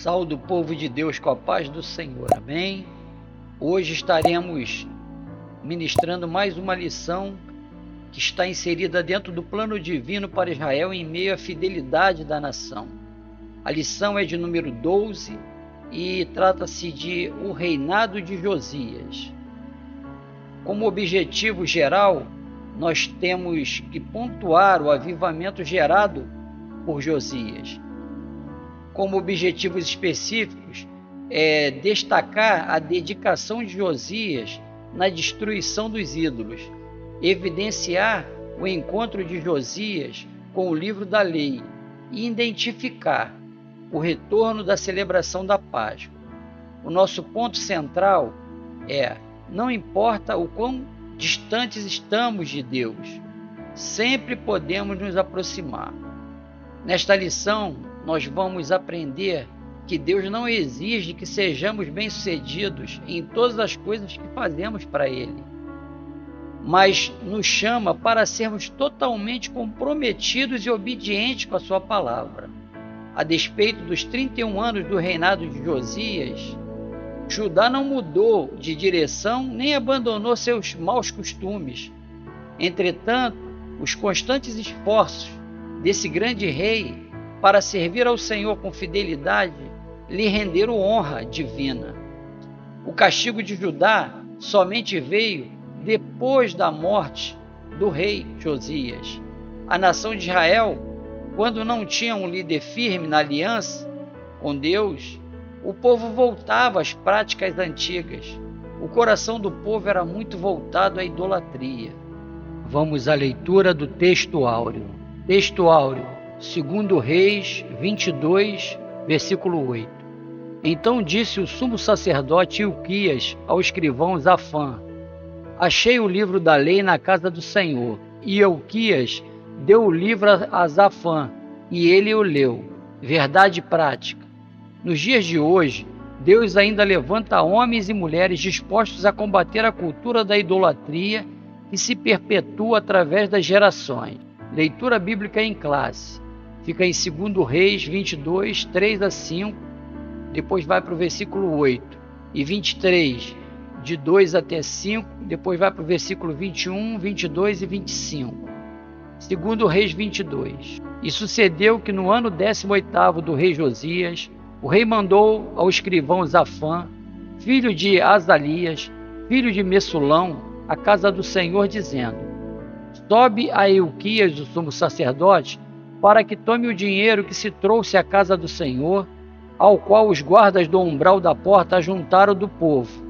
Saúde o povo de Deus com a paz do Senhor, amém? Hoje estaremos ministrando mais uma lição que está inserida dentro do plano divino para Israel em meio à fidelidade da nação. A lição é de número 12 e trata-se de o reinado de Josias. Como objetivo geral, nós temos que pontuar o avivamento gerado por Josias. Como objetivos específicos, é destacar a dedicação de Josias na destruição dos ídolos, evidenciar o encontro de Josias com o livro da lei e identificar o retorno da celebração da Páscoa. O nosso ponto central é: não importa o quão distantes estamos de Deus, sempre podemos nos aproximar. Nesta lição, nós vamos aprender que Deus não exige que sejamos bem-sucedidos em todas as coisas que fazemos para Ele, mas nos chama para sermos totalmente comprometidos e obedientes com a Sua palavra. A despeito dos 31 anos do reinado de Josias, Judá não mudou de direção nem abandonou seus maus costumes. Entretanto, os constantes esforços desse grande rei para servir ao Senhor com fidelidade lhe renderam honra divina. O castigo de Judá somente veio depois da morte do rei Josias. A nação de Israel, quando não tinha um líder firme na aliança com Deus, o povo voltava às práticas antigas. O coração do povo era muito voltado à idolatria. Vamos à leitura do texto áureo. Texto áureo, 2 Reis 22, versículo 8. Então disse o sumo sacerdote Hilquias ao escrivão Zafã: achei o livro da lei na casa do Senhor. E Hilquias deu o livro a Zafã, e ele o leu. Verdade prática. Nos dias de hoje, Deus ainda levanta homens e mulheres dispostos a combater a cultura da idolatria que se perpetua através das gerações. Leitura bíblica em classe. Fica em 2 Reis 22, 3 a 5, depois vai para o versículo 8, e 23, de 2 até 5, depois vai para o versículo 21, 22 e 25. 2 Reis 22. E sucedeu que no ano 18º do rei Josias, o rei mandou ao escrivão Zafã, filho de Azalias, filho de Messulão, à casa do Senhor, dizendo: sobe a Hilquias, o sumo sacerdote, para que tome o dinheiro que se trouxe à casa do Senhor, ao qual os guardas do umbral da porta ajuntaram do povo,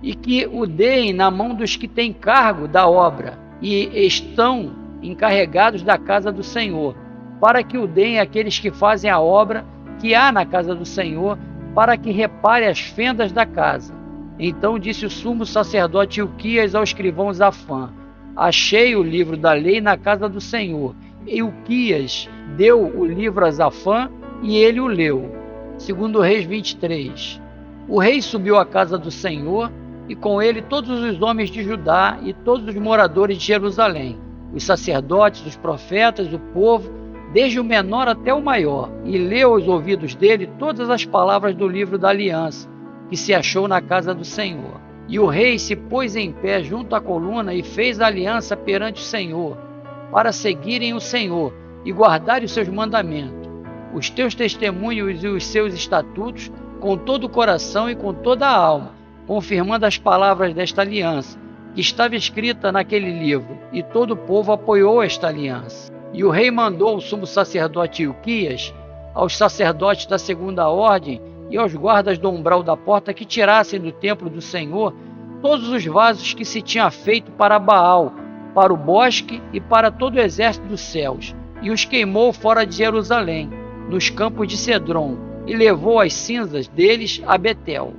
e que o deem na mão dos que têm cargo da obra e estão encarregados da casa do Senhor, para que o deem àqueles que fazem a obra que há na casa do Senhor, para que repare as fendas da casa. Então disse o sumo sacerdote Hilquias ao escrivão Zafã: achei o livro da lei na casa do Senhor. Hilquias deu o livro a Zafã e ele o leu. 2 Reis 23. O rei subiu à casa do Senhor e com ele todos os homens de Judá e todos os moradores de Jerusalém, os sacerdotes, os profetas, o povo, desde o menor até o maior, e leu aos ouvidos dele todas as palavras do livro da aliança que se achou na casa do Senhor. E o rei se pôs em pé junto à coluna e fez aliança perante o Senhor, para seguirem o Senhor e guardarem os seus mandamentos, os teus testemunhos e os seus estatutos, com todo o coração e com toda a alma, confirmando as palavras desta aliança, que estava escrita naquele livro, e todo o povo apoiou esta aliança. E o rei mandou o sumo sacerdote Hilquias, aos sacerdotes da segunda ordem e aos guardas do umbral da porta que tirassem do templo do Senhor todos os vasos que se tinha feito para Baal, para o bosque e para todo o exército dos céus, e os queimou fora de Jerusalém, nos campos de Cedron, e levou as cinzas deles a Betel.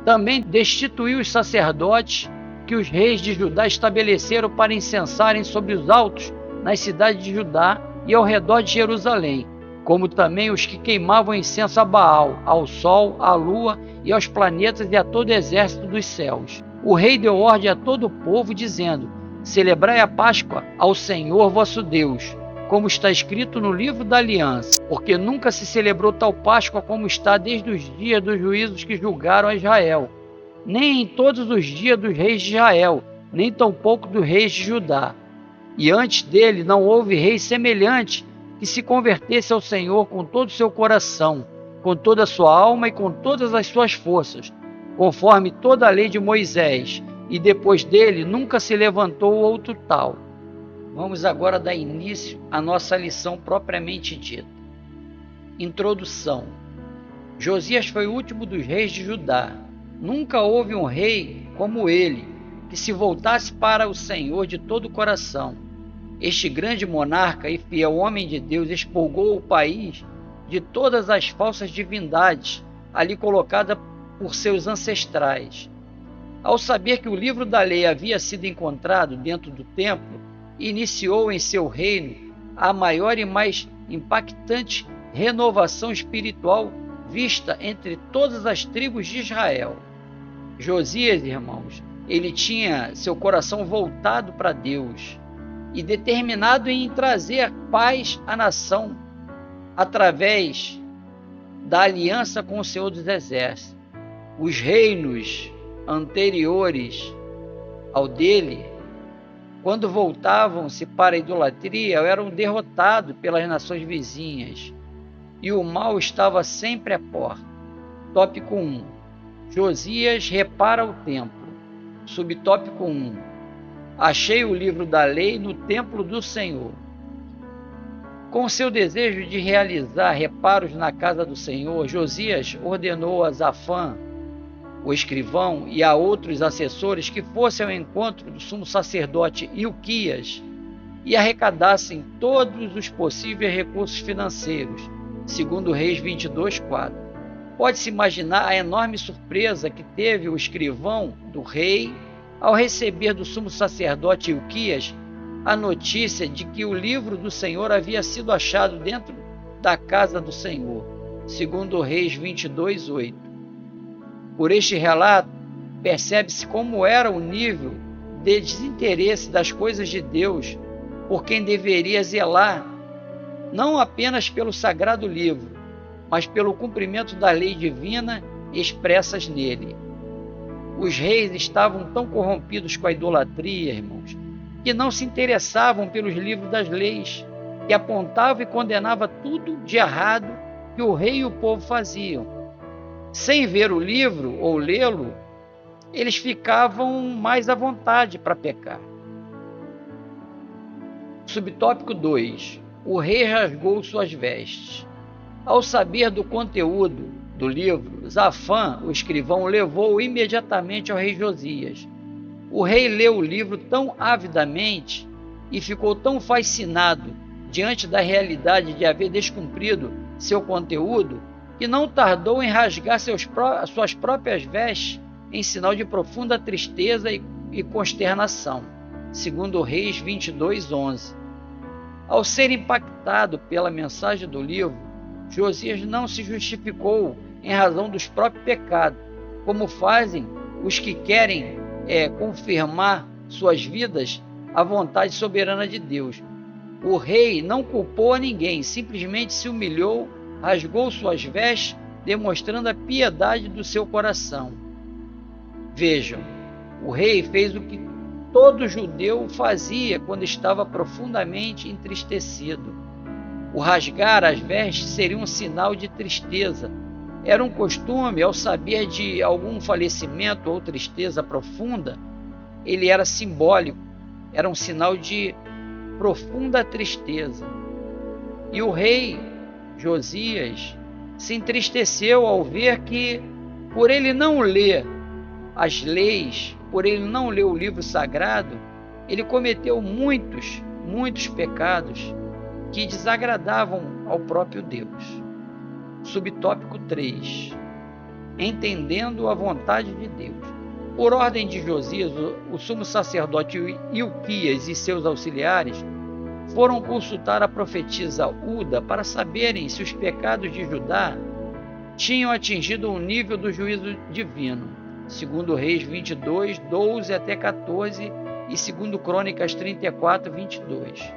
Também destituiu os sacerdotes que os reis de Judá estabeleceram para incensarem sobre os altos nas cidades de Judá e ao redor de Jerusalém, como também os que queimavam incenso a Baal, ao sol, à lua e aos planetas e a todo o exército dos céus. O rei deu ordem a todo o povo, dizendo: celebrai a Páscoa ao Senhor vosso Deus, como está escrito no livro da aliança, porque nunca se celebrou tal Páscoa como está desde os dias dos juízos que julgaram a Israel, nem em todos os dias dos reis de Israel, nem tampouco dos reis de Judá. E antes dele não houve rei semelhante que se convertesse ao Senhor com todo o seu coração, com toda a sua alma e com todas as suas forças, conforme toda a lei de Moisés, e depois dele nunca se levantou outro tal. Vamos agora dar início à nossa lição propriamente dita. Introdução. Josias foi o último dos reis de Judá. Nunca houve um rei como ele, que se voltasse para o Senhor de todo o coração. Este grande monarca e fiel homem de Deus expurgou o país de todas as falsas divindades ali colocadas por seus ancestrais. Ao saber que o livro da lei havia sido encontrado dentro do templo, iniciou em seu reino a maior e mais impactante renovação espiritual vista entre todas as tribos de Israel. Josias, irmãos, ele tinha seu coração voltado para Deus e determinado em trazer paz à nação através da aliança com o Senhor dos Exércitos. Os reinos anteriores ao dele, quando voltavam-se para a idolatria, eram derrotados pelas nações vizinhas e o mal estava sempre à porta. Tópico 1. Josias repara o templo. Subtópico 1. Achei o livro da lei no templo do Senhor. Com seu desejo de realizar reparos na casa do Senhor, Josias ordenou a Safã, o escrivão, e a outros assessores que fossem ao encontro do sumo sacerdote Ilquias e arrecadassem todos os possíveis recursos financeiros, segundo Reis 22:4. Pode-se imaginar a enorme surpresa que teve o escrivão do rei ao receber do sumo sacerdote Ilquias a notícia de que o livro do Senhor havia sido achado dentro da casa do Senhor, segundo Reis 22:8. Por este relato, percebe-se como era o nível de desinteresse das coisas de Deus por quem deveria zelar, não apenas pelo sagrado livro, mas pelo cumprimento da lei divina expressas nele. Os reis estavam tão corrompidos com a idolatria, irmãos, que não se interessavam pelos livros das leis, que apontavam e condenavam tudo de errado que o rei e o povo faziam. Sem ver o livro ou lê-lo, eles ficavam mais à vontade para pecar. Subtópico 2. O rei rasgou suas vestes. Ao saber do conteúdo do livro, Safã, o escrivão, levou-o imediatamente ao rei Josias. O rei leu o livro tão avidamente e ficou tão fascinado diante da realidade de haver descumprido seu conteúdo, que não tardou em rasgar suas próprias vestes em sinal de profunda tristeza e consternação, segundo Reis 22:11. Ao ser impactado pela mensagem do livro, Josias não se justificou em razão dos próprios pecados, como fazem os que querem confirmar suas vidas à vontade soberana de Deus. O rei não culpou a ninguém, simplesmente se humilhou, rasgou suas vestes, demonstrando a piedade do seu coração. Vejam, o rei fez o que todo judeu fazia quando estava profundamente entristecido. O rasgar as vestes seria um sinal de tristeza. Era um costume, ao saber de algum falecimento ou tristeza profunda, ele era simbólico, era um sinal de profunda tristeza. E o rei Josias se entristeceu ao ver que, por ele não ler as leis, por ele não ler o livro sagrado, ele cometeu muitos pecados que desagradavam ao próprio Deus. Subtópico 3. Entendendo a vontade de Deus. Por ordem de Josias, o sumo sacerdote Ilquias e seus auxiliares foram consultar a profetisa Uda para saberem se os pecados de Judá tinham atingido o nível do juízo divino, segundo Reis 22:12 até 14 e segundo Crônicas 34:22.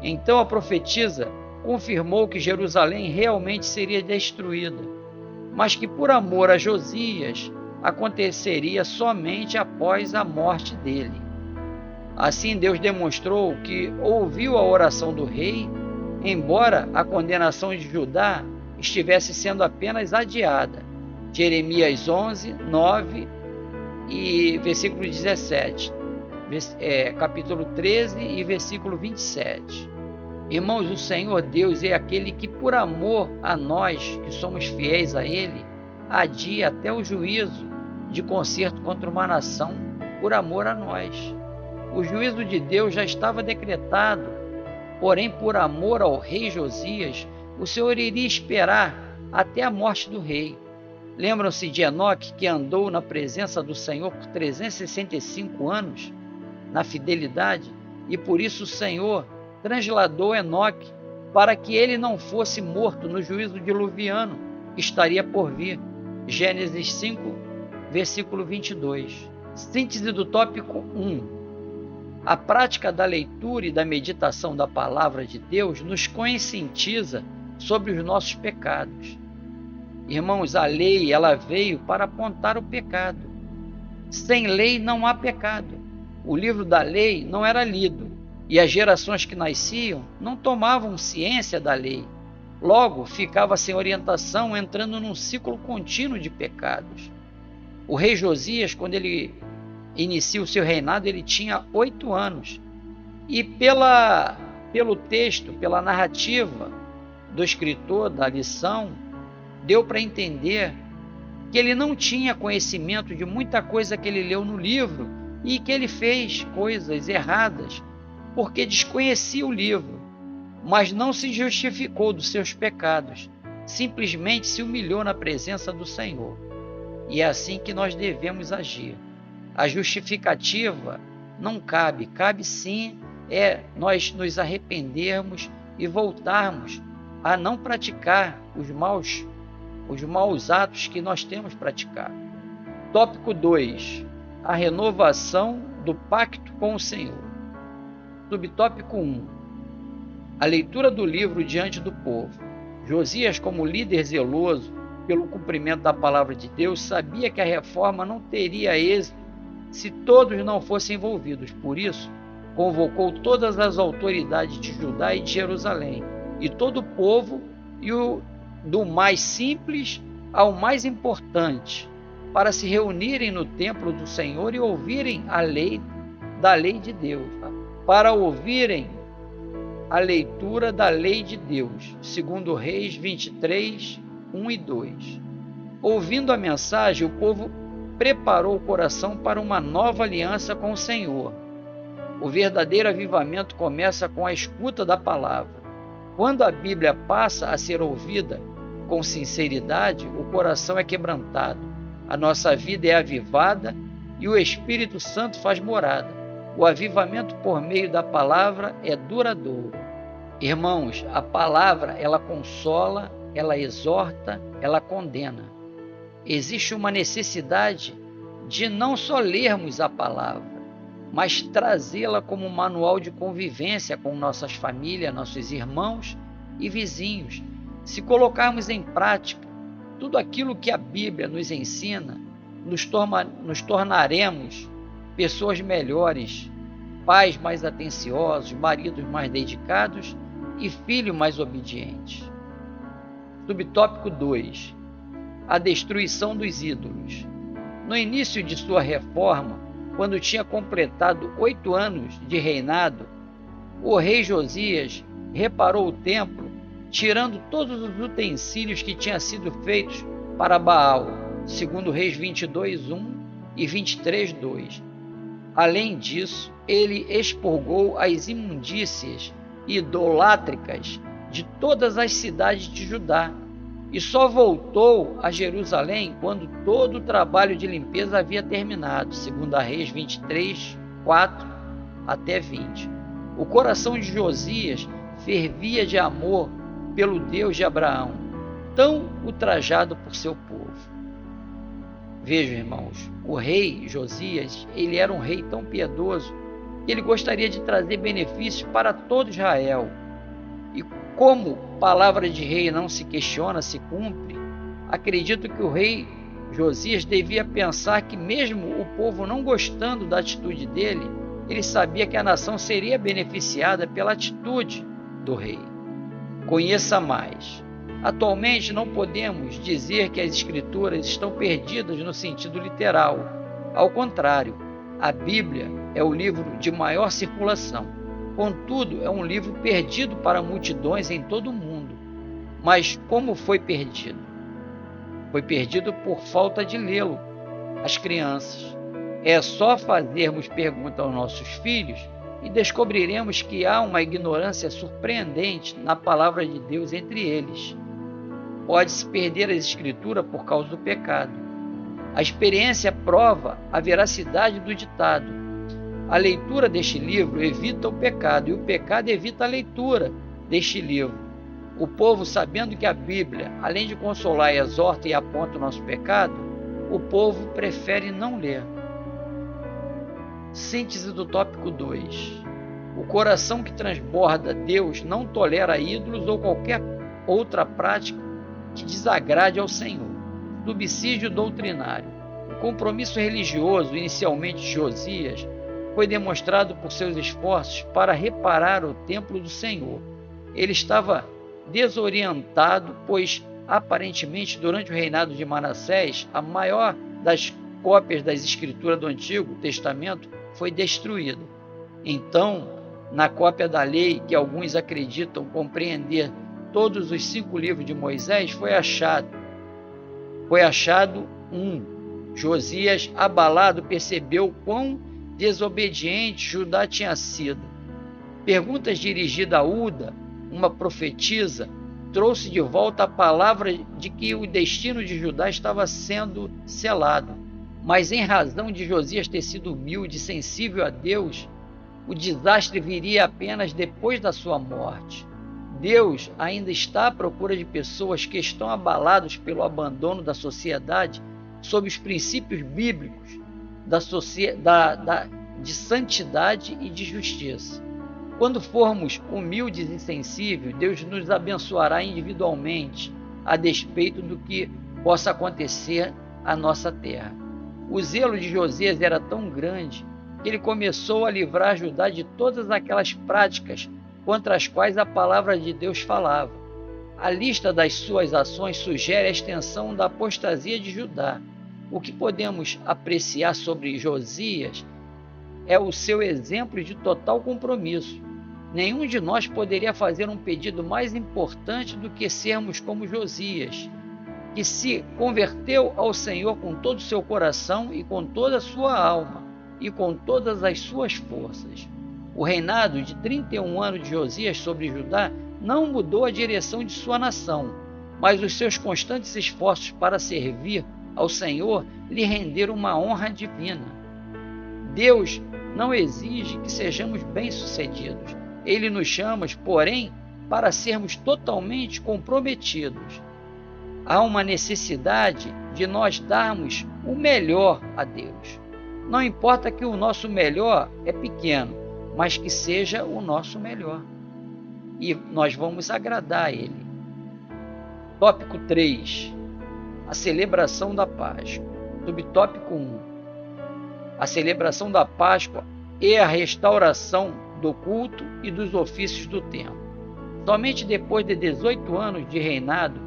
Então a profetisa confirmou que Jerusalém realmente seria destruída, mas que por amor a Josias aconteceria somente após a morte dele. Assim Deus demonstrou que ouviu a oração do rei, embora a condenação de Judá estivesse sendo apenas adiada. Jeremias 11, 9 e versículo 17, capítulo 13 e versículo 27. Irmãos, o Senhor Deus é aquele que, por amor a nós que somos fiéis a Ele, adia até o juízo de conserto contra uma nação por amor a nós. O juízo de Deus já estava decretado, porém, por amor ao rei Josias, o Senhor iria esperar até a morte do rei. Lembram-se de Enoque, que andou na presença do Senhor por 365 anos, na fidelidade, e por isso o Senhor transladou Enoque para que ele não fosse morto no juízo diluviano que estaria por vir. Gênesis 5, versículo 22. Síntese do tópico 1. A prática da leitura e da meditação da palavra de Deus nos conscientiza sobre os nossos pecados. Irmãos, a lei, ela veio para apontar o pecado. Sem lei não há pecado. O livro da lei não era lido, e as gerações que nasciam não tomavam ciência da lei. Logo, ficava sem orientação, entrando num ciclo contínuo de pecados. O rei Josias, quando ele inicia o seu reinado, ele tinha 8 anos. E pelo texto, pela narrativa do escritor da lição, deu para entender que ele não tinha conhecimento de muita coisa que ele leu no livro e que ele fez coisas erradas porque desconhecia o livro, mas não se justificou dos seus pecados, simplesmente se humilhou na presença do Senhor. E é assim que nós devemos agir. A justificativa não cabe, cabe sim nós nos arrependermos e voltarmos a não praticar os maus atos que nós temos praticado. Tópico 2. A renovação do pacto com o Senhor. Subtópico 1. A leitura do livro diante do povo. Josias, como líder zeloso pelo cumprimento da palavra de Deus, sabia que a reforma não teria êxito se todos não fossem envolvidos. Por isso, convocou todas as autoridades de Judá e de Jerusalém, e todo o povo, do mais simples ao mais importante, para se reunirem no templo do Senhor e ouvirem a lei de Deus, para ouvirem a leitura da lei de Deus, segundo Reis 23, 1 e 2. Ouvindo a mensagem, o povo preparou o coração para uma nova aliança com o Senhor. O verdadeiro avivamento começa com a escuta da palavra. Quando a Bíblia passa a ser ouvida com sinceridade, o coração é quebrantado, a nossa vida é avivada e o Espírito Santo faz morada. O avivamento por meio da palavra é duradouro. Irmãos, a palavra, ela consola, ela exorta, ela condena. Existe uma necessidade de não só lermos a palavra, mas trazê-la como um manual de convivência com nossas famílias, nossos irmãos e vizinhos. Se colocarmos em prática tudo aquilo que a Bíblia nos ensina, nos tornaremos pessoas melhores, pais mais atenciosos, maridos mais dedicados e filhos mais obedientes. Subtópico 2. A destruição dos ídolos. No início de sua reforma, quando tinha completado 8 anos de reinado, o rei Josias reparou o templo, tirando todos os utensílios que tinham sido feitos para Baal, segundo Reis 22, 1 e 23, 2. Além disso, ele expurgou as imundícias idolátricas de todas as cidades de Judá e só voltou a Jerusalém quando todo o trabalho de limpeza havia terminado, segundo Reis 23, 4 até 20. O coração de Josias fervia de amor pelo Deus de Abraão, tão ultrajado por seu povo. Vejam, irmãos, o rei Josias, ele era um rei tão piedoso que ele gostaria de trazer benefícios para todo Israel. E como palavra de rei não se questiona, se cumpre, acredito que o rei Josias devia pensar que mesmo o povo não gostando da atitude dele, ele sabia que a nação seria beneficiada pela atitude do rei. Conheça mais. Atualmente não podemos dizer que as escrituras estão perdidas no sentido literal. Ao contrário, a Bíblia é o livro de maior circulação. Contudo, é um livro perdido para multidões em todo o mundo. Mas como foi perdido? Foi perdido por falta de lê-lo. As crianças. É só fazermos pergunta aos nossos filhos e descobriremos que há uma ignorância surpreendente na palavra de Deus entre eles. Pode-se perder a escritura por causa do pecado. A experiência prova a veracidade do ditado. A leitura deste livro evita o pecado e o pecado evita a leitura deste livro. O povo, sabendo que a Bíblia, além de consolar, exorta e aponta o nosso pecado, o povo prefere não ler. Síntese do tópico 2. O coração que transborda Deus não tolera ídolos ou qualquer outra prática que desagrade ao Senhor. Subsídio doutrinário. O compromisso religioso, inicialmente de Josias, foi demonstrado por seus esforços para reparar o templo do Senhor. Ele estava desorientado, pois aparentemente durante o reinado de Manassés, a maior das cópias das escrituras do Antigo Testamento foi destruída. Então, na cópia da lei que alguns acreditam compreender todos os 5 livros de Moisés, foi achado Josias, abalado, percebeu quão desobediente Judá tinha sido. Perguntas dirigidas a Uda, uma profetisa, trouxe de volta a palavra de que o destino de Judá estava sendo selado. Mas em razão de Josias ter sido humilde e sensível a Deus, o desastre viria apenas depois da sua morte. Deus ainda está à procura de pessoas que estão abalados pelo abandono da sociedade sob os princípios bíblicos de santidade e de justiça. Quando formos humildes e sensíveis, Deus nos abençoará individualmente, a despeito do que possa acontecer à nossa terra. O zelo de Josias era tão grande que ele começou a livrar Judá de todas aquelas práticas contra as quais a palavra de Deus falava. A lista das suas ações sugere a extensão da apostasia de Judá. O que podemos apreciar sobre Josias é o seu exemplo de total compromisso. Nenhum de nós poderia fazer um pedido mais importante do que sermos como Josias, que se converteu ao Senhor com todo o seu coração e com toda a sua alma e com todas as suas forças. O reinado de 31 anos de Josias sobre Judá não mudou a direção de sua nação, mas os seus constantes esforços para servir ao Senhor lhe renderam uma honra divina. Deus não exige que sejamos bem-sucedidos. Ele nos chama, porém, para sermos totalmente comprometidos. Há uma necessidade de nós darmos o melhor a Deus. Não importa que o nosso melhor é pequeno, mas que seja o nosso melhor. E nós vamos agradar a Ele. Tópico 3. A celebração da Páscoa. Subtópico 1. A celebração da Páscoa é a restauração do culto e dos ofícios do templo. Somente depois de 18 anos de reinado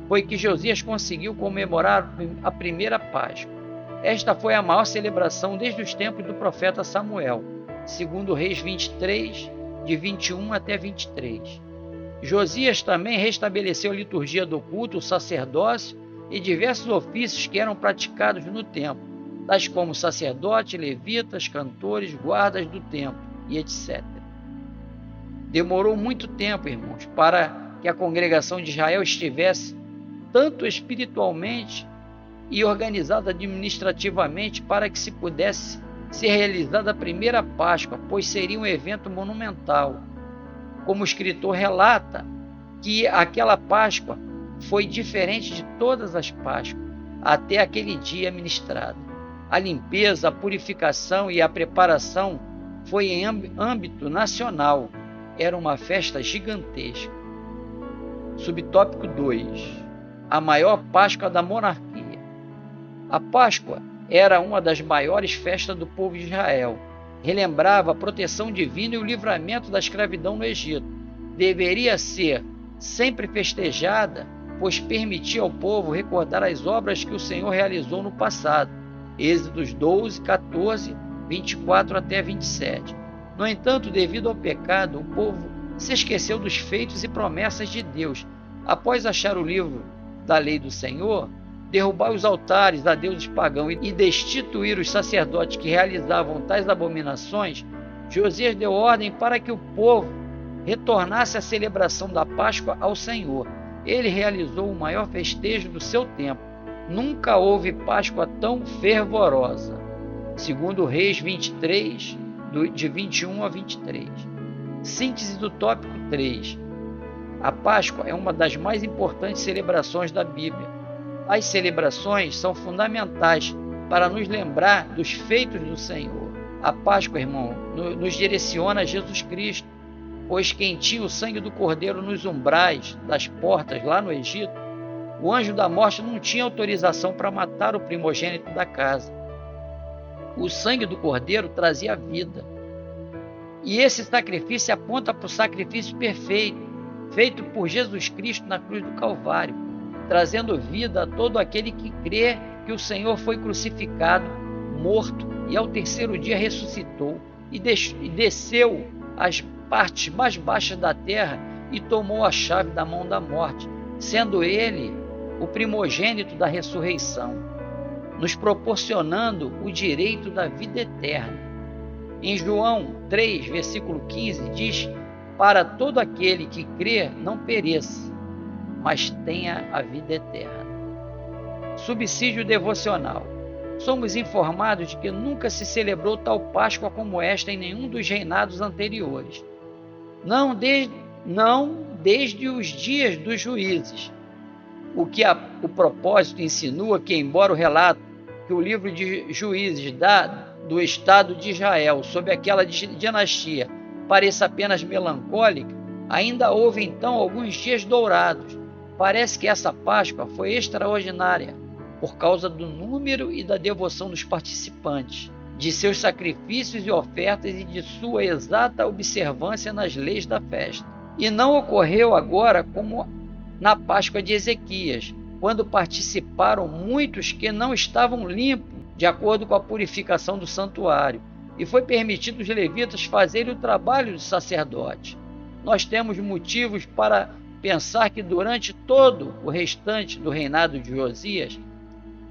foi que Josias conseguiu comemorar a primeira Páscoa. Esta foi a maior celebração desde os tempos do profeta Samuel, segundo Reis 23, de 21 até 23. Josias também restabeleceu a liturgia do culto, o sacerdócio e diversos ofícios que eram praticados no templo, tais como sacerdotes, levitas, cantores, guardas do templo e etc. Demorou muito tempo, irmãos, para que a congregação de Israel estivesse tanto espiritualmente e organizada administrativamente para que se pudesse ser realizada a primeira Páscoa, pois seria um evento monumental. Como o escritor relata que aquela Páscoa foi diferente de todas as Páscoas até aquele dia ministrado. A limpeza, a purificação e a preparação foi em âmbito nacional. Era uma festa gigantesca. Subtópico 2. A maior Páscoa da monarquia. A Páscoa era uma das maiores festas do povo de Israel. Relembrava a proteção divina e o livramento da escravidão no Egito. Deveria ser sempre festejada, pois permitia ao povo recordar as obras que o Senhor realizou no passado. Êxodos 12, 14, 24 até 27. No entanto, devido ao pecado, o povo se esqueceu dos feitos e promessas de Deus. Após achar o livro da lei do Senhor, derrubar os altares a deuses pagãos e destituir os sacerdotes que realizavam tais abominações, Josias deu ordem para que o povo retornasse à celebração da Páscoa ao Senhor. Ele realizou o maior festejo do seu tempo. Nunca houve Páscoa tão fervorosa. Segundo Reis 23, de 21 a 23. Síntese do tópico 3. A Páscoa é uma das mais importantes celebrações da Bíblia. As celebrações são fundamentais para nos lembrar dos feitos do Senhor. A Páscoa, irmão, nos direciona a Jesus Cristo, pois quem tinha o sangue do Cordeiro nos umbrais das portas lá no Egito, o anjo da morte não tinha autorização para matar o primogênito da casa. O sangue do Cordeiro trazia vida. E esse sacrifício aponta para o sacrifício perfeito, feito por Jesus Cristo na cruz do Calvário, trazendo vida a todo aquele que crê que o Senhor foi crucificado, morto e ao terceiro dia ressuscitou e desceu às partes mais baixas da terra e tomou a chave da mão da morte, sendo ele o primogênito da ressurreição, nos proporcionando o direito da vida eterna. Em João 3, versículo 15, diz: para todo aquele que crê não pereça, mas tenha a vida eterna. Subsídio devocional. Somos informados de que nunca se celebrou tal Páscoa como esta em nenhum dos reinados anteriores. Não desde os dias dos juízes. O propósito insinua que, embora o relato que o livro de Juízes dá do Estado de Israel sob aquela dinastia pareça apenas melancólica, ainda houve então alguns dias dourados. Parece que essa Páscoa foi extraordinária por causa do número e da devoção dos participantes, de seus sacrifícios e ofertas e de sua exata observância nas leis da festa. E não ocorreu agora como na Páscoa de Ezequias, quando participaram muitos que não estavam limpos de acordo com a purificação do santuário, e foi permitido os levitas fazerem o trabalho do sacerdote. Nós temos motivos para pensar que durante todo o restante do reinado de Josias,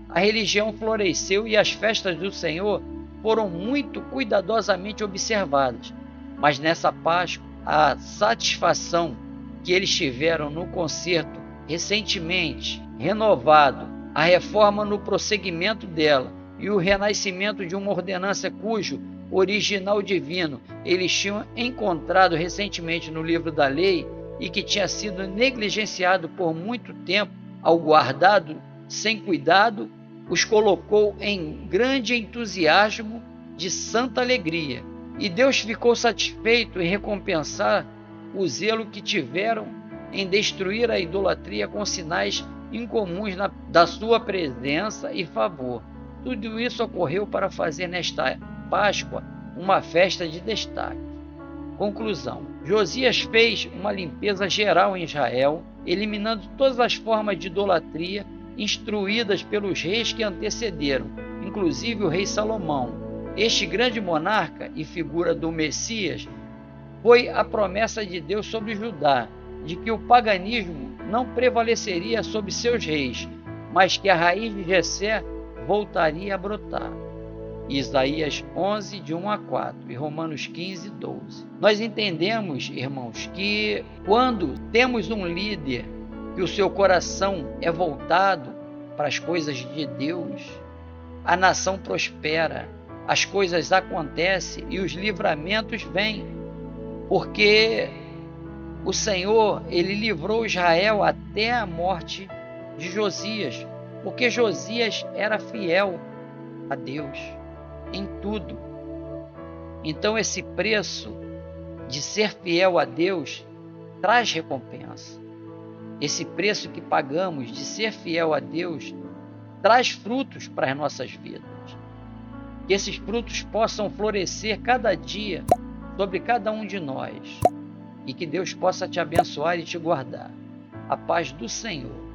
a religião floresceu e as festas do Senhor foram muito cuidadosamente observadas. Mas nessa Páscoa, a satisfação que eles tiveram no concerto recentemente renovado, a reforma no prosseguimento dela e o renascimento de uma ordenança cujo original divino eles tinham encontrado recentemente no livro da lei e que tinha sido negligenciado por muito tempo, ao guardado sem cuidado, os colocou em grande entusiasmo de santa alegria. E Deus ficou satisfeito em recompensar o zelo que tiveram em destruir a idolatria com sinais incomuns da sua presença e favor. Tudo isso ocorreu para fazer nesta Páscoa uma festa de destaque. Conclusão. Josias fez uma limpeza geral em Israel, eliminando todas as formas de idolatria instruídas pelos reis que antecederam, inclusive o rei Salomão. Este grande monarca e figura do Messias foi a promessa de Deus sobre Judá, de que o paganismo não prevaleceria sobre seus reis, mas que a raiz de Jessé voltaria a brotar. Isaías 11, de 1 a 4 e Romanos 15, 12. Nós entendemos, irmãos, que quando temos um líder que o seu coração é voltado para as coisas de Deus, a nação prospera, as coisas acontecem e os livramentos vêm, porque o Senhor, ele livrou Israel até a morte de Josias, porque Josias era fiel a Deus em tudo. Então esse preço de ser fiel a Deus traz recompensa. Esse preço que pagamos de ser fiel a Deus traz frutos para as nossas vidas. Que esses frutos possam florescer cada dia sobre cada um de nós. E que Deus possa te abençoar e te guardar. A paz do Senhor.